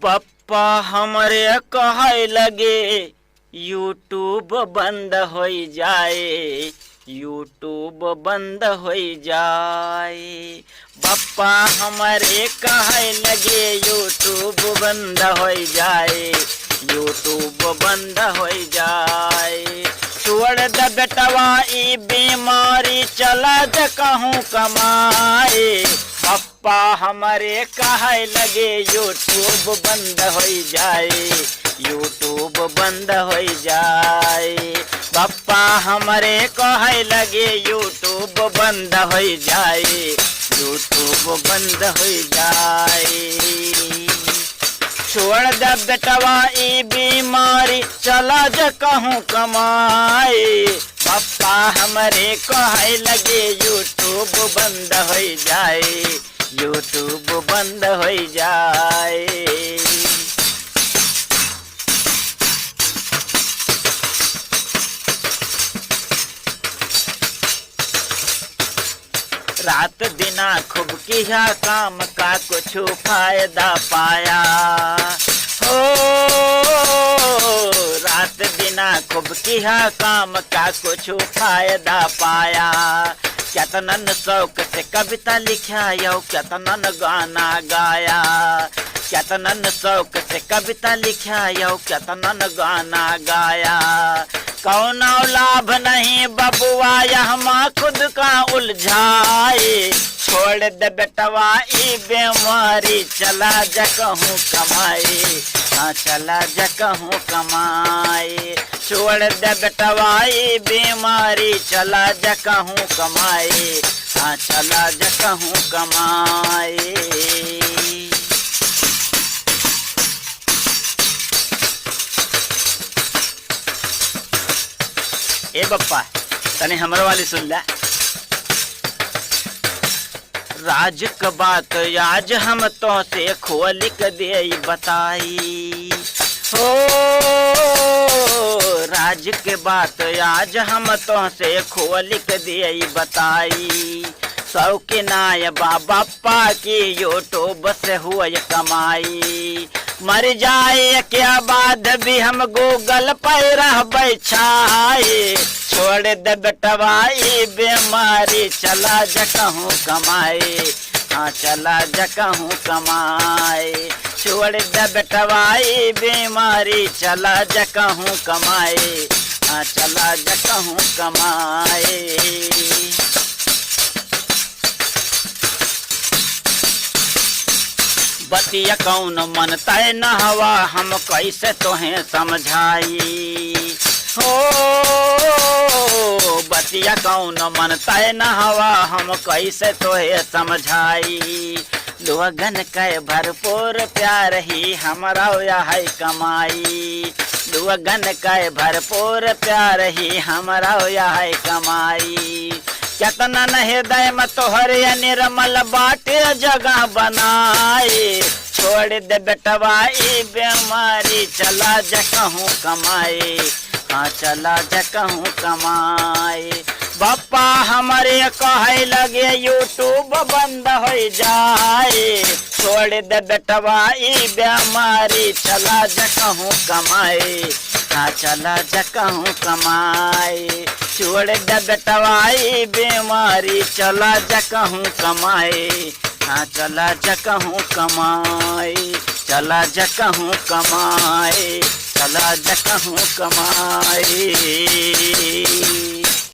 पप्पा हमरे कहे लगे यूट्यूब बंद हो जाए, यूट्यूब बंद हो जाए। पप्पा हमारे कहे लगे यूट्यूब बंद हो जाए, यूट्यूब बंद हो जाए। छोड़ द बेटवा ई बीमारी चला ज कहूँ कमाए। पप्पा हमारे कहे लगे यूट्यूब बंद हो जाए, यूट्यूब बंद हो जाए। पप्पा हमारे कहे लगे यूट्यूब बंद हो जाए, यूट्यूब बंद हो जाए। छोड़ द बेटवा ई बीमारी चला ज कहूँ कमाए। पप्पा हमारे कहे लगे यूट्यूब बंद हो जाए, यूट्यूब बंद हो जाए। रात दिना खूब किया काम का कुछ फायदा पाया हो। रात दिना खूब किया काम का कुछ फायदा पाया। केतनन शौक से कविता लिखा यो, केतनन गाना गाया। केतनन शौक से कविता लिखा यो, केतनन गाना गाया। कौन लाभ नहीं बबुआ यहाँ खुद का उलझाए। छोड़ दे बेटवा ई बीमारी चला ज कहूँ कमाए, हाँ चला ज कहूँ कमाए। छोड़ दे बेटवा ई बीमारी चला ज कहूँ कमाए, हाँ चला ज कहूँ कमाए। ए बप्पा तने हमरो वाली सुन ला। राज क बात आज हम तो से खोल के दे बताई हो। राज के बात आज हम तो से खोल के दे बताई। सौ के नाय बाबा की यूट्यूब से हुआ कमाई। मर जाए क्या बाद भी हम गूगल पर रह छाए। छोड़ दे बेटवा ई बीमारी चला ज कहूँ कमाए, हाँ चला ज कहूँ कमाए। छोड़ दे बेटवा ई बीमारी चला ज कहूँ कमाए, हाँ चला ज कहूँ कमाए। बतिया कौन मन तय न हवा हम कैसे तोहें समझाई हो। बतिया कौन मन तय न हवा हम कैसे तोहें समझाई। लोगन के भरपूर प्यार ही हमारा है कमाई। लोगन के भरपूर प्यार ही हमारा है कमाई। केतना हृदय में तोहरे निर्मल बाटे जगह बनाए। छोड़ दे बेटवा ई बीमारी चला ज कहूँ कमाए, हाँ चला ज कहूँ कमाए। पप्पा हमारे कहे लगे यूट्यूब बंद हो जाए। छोड़ दे बेटवा ई बीमारी चला ज कहूँ कमाए, हाँ चला ज कहूँ कमाए। छोड़ दे बेटवा ई बीमारी चला ज कहूँ कमाए, हाँ चला ज कहूँ कमाए। चला ज कहूँ कमाए, चला ज कहूँ कमाए।